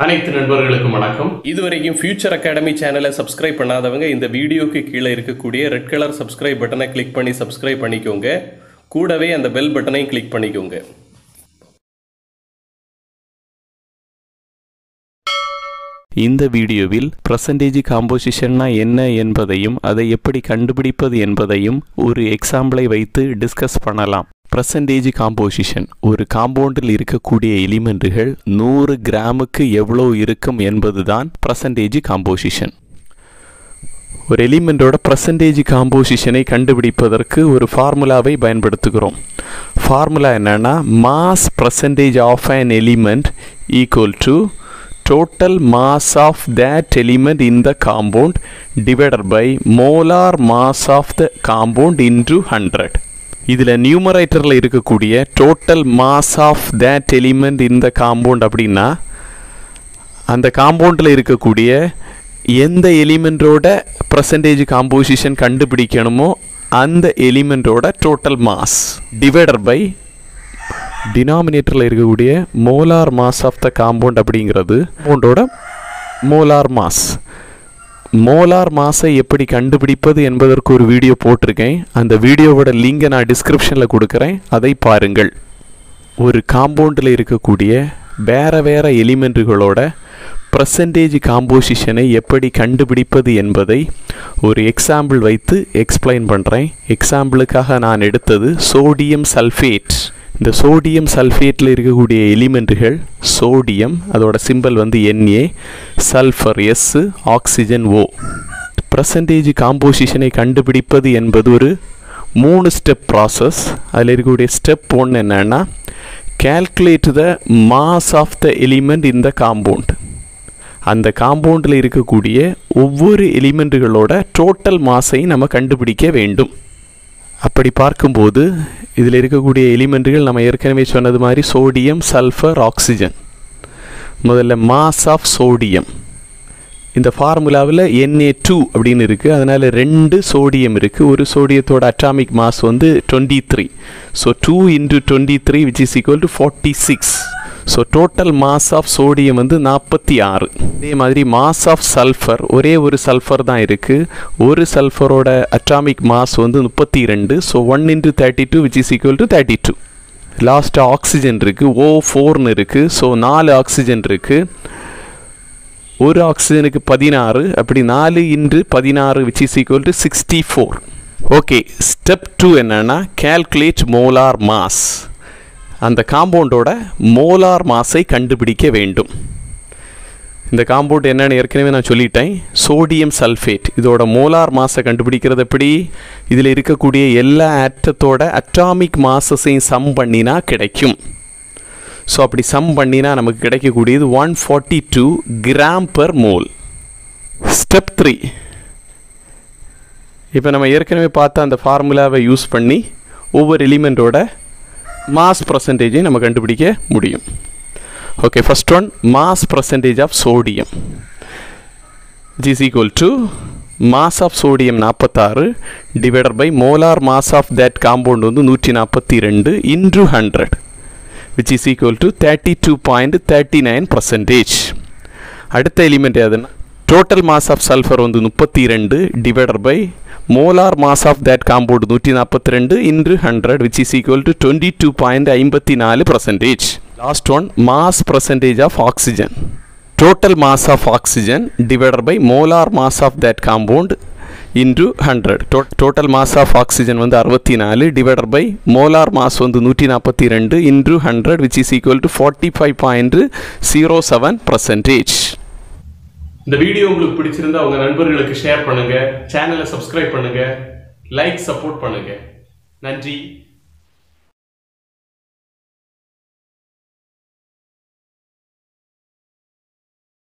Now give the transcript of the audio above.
அனைத்து நண்பர்களுக்கும் வணக்கம். இதுவரைக்கும் ஃபியூச்சர் அகாடமி சேனலை சப்ஸ்கிரைப் பண்ணாதவங்க இந்த வீடியோக்கு கீழே இருக்கக்கூடிய ரெட் கலர் சப்ஸ்கிரைப் பட்டனை கிளிக் பண்ணி சப்ஸ்கிரைப் பண்ணிக்கோங்க. கூடவே அந்த பெல் பட்டனையும் கிளிக் பண்ணிக்கோங்க. இந்த வீடியோவில் percentage compositionனா என்ன என்பதையும் அதை எப்படி கண்டுபிடிப்பது என்பதையும் ஒரு எக்ஸாம்பிளை வைத்து டிஸ்கஸ் பண்ணலாம். percentage composition ஒரு காம்பவுண்டில் இருக்கக்கூடிய எலிமெண்ட்டுகள் 100 கிராமுக்கு எவ்வளோ இருக்கும் என்பதுதான் percentage composition. ஒரு எலிமெண்டோட percentage compositionனை கண்டுபிடிப்பதற்கு ஒரு ஃபார்முலாவை பயன்படுத்துகிறோம். ஃபார்முலா என்னன்னா mass percentage of an element equal to total mass of that element in the compound divided by molar mass of the compound into 100. இதில் நியூமரேட்டரில் இருக்கக்கூடிய total mass of that element in the compound அப்படின்னா அந்த காம்பவுண்டில் இருக்கக்கூடிய எந்த எலிமெண்டோட percentage composition கண்டுபிடிக்கணுமோ அந்த எலிமெண்டோட total mass divided by டினாமினேட்டரில் இருக்கக்கூடிய molar mass of the compound அப்படிங்கிறது காம்பவுண்டோட மோலார் மாஸ். மோலார் மாஸை எப்படி கண்டுபிடிப்பது என்பதற்கு ஒரு வீடியோ போட்டிருக்கேன். அந்த வீடியோவோட லிங்கை நான் டிஸ்கிரிப்ஷனில் கொடுக்குறேன், அதை பாருங்கள். ஒரு காம்பவுண்டில் இருக்கக்கூடிய வேறு எலிமெண்ட்டுகளோட percentage காம்போசிஷனை எப்படி கண்டுபிடிப்பது என்பதை ஒரு எக்ஸாம்பிள் வைத்து எக்ஸ்பிளைன் பண்ணுறேன். எக்ஸாம்பிளுக்காக நான் எடுத்தது சோடியம் சல்ஃபேட். இந்த சோடியம் சல்ஃபேட்டில் இருக்கக்கூடிய எலிமெண்ட்டுகள் சோடியம், அதோட சிம்பல் வந்து Na, sulphur S, oxygen O. percentage காம்போசிஷனை கண்டுபிடிப்பது என்பது ஒரு 3 ஸ்டெப் ப்ராசஸ். அதில் இருக்கக்கூடிய ஸ்டெப் 1 என்னன்னா calculate the mass of the element in the compound. அந்த காம்பவுண்டில் இருக்கக்கூடிய ஒவ்வொரு எலிமெண்ட்டுகளோட டோட்டல் மாஸை நம்ம கண்டுபிடிக்க வேண்டும். அப்படி பார்க்கும்போது இதில் இருக்கக்கூடிய எலிமெண்ட்டுகள் நம்ம ஏற்கனவே சொன்னது மாதிரி சோடியம், சல்ஃபர், ஆக்சிஜன். முதல்ல மாஸ் ஆஃப் சோடியம். இந்த ஃபார்முலாவில் Na2 அப்படின்னு இருக்குது, அதனால் 2 சோடியம் இருக்குது. ஒரு சோடியத்தோட அட்டாமிக் மாஸ் வந்து 23. So 2 into 23 which is equal to 46. So total mass of sodium வந்து 46. அதே மாதிரி மாஸ் ஆஃப் சல்ஃபர், ஒரே ஒரு சல்ஃபர் தான் இருக்குது. ஒரு சல்ஃபரோட அட்டாமிக் மாஸ் வந்து 32. So 1 into 32 which is equal to 32. Last oxygen இருக்குது, O4ன்னு இருக்குது. ஸோ 4 ஆக்சிஜன் இருக்குது. ஒரு ஆக்சிஜனுக்கு 16, அப்படி 4 into 16 which is equal to 64. Okay, step 2 என்னன்னா calculate molar mass. அந்த காம்பவுண்டோட மோலார் மாஸை கண்டுபிடிக்க வேண்டும். இந்த காம்பவுண்ட் என்னன்னு ஏற்கனவே நான் சொல்லிட்டேன், சோடியம் சல்ஃபேட். இதோட மோலார் மாஸை கண்டுபிடிக்கிறது எப்படி? இதில் இருக்கக்கூடிய எல்லா ஆட்டத்தோட அட்டாமிக் மாஸஸையும் சம் பண்ணினா கிடைக்கும். ஸோ அப்படி சம் பண்ணினா நமக்கு கிடைக்கக்கூடியது 142 கிராம் பெர் மோல். ஸ்டெப் 3, இப்போ நம்ம ஏற்கனவே பார்த்த அந்த ஃபார்முலாவை யூஸ் பண்ணி ஒவ்வொரு எலிமெண்ட்டோட மாஸ் பர்சன்டேஜை நம்ம கண்டுபிடிக்க முடியும். Okay, first one mass percentage of sodium is equal to mass of sodium 46 divided by molar mass of that compound வந்து 142 into 100 which is equal to 32.39%. அடுத்த எலிமெண்ட் எதுன்னா டோட்டல் மாஸ் ஆஃப் சல்ஃபர் வந்து 32 divided by molar mass of that compound 142 into 100 which is equal to 22.54%. Last one mass percentage of oxygen. Total mass of oxygen divided by molar mass of that compound into 100. Total mass of oxygen வந்து 64 divided by molar mass வந்து 142 into 100 which is equal to 45.07%. இந்த video உங்களுக்கு பிடிச்சிருந்தா உங்க நண்பர்களுக்கு share பண்ணுங்க, சேனலை subscribe பண்ணுங்க, லைக் சப்போர்ட் பண்ணுங்க. நன்றி.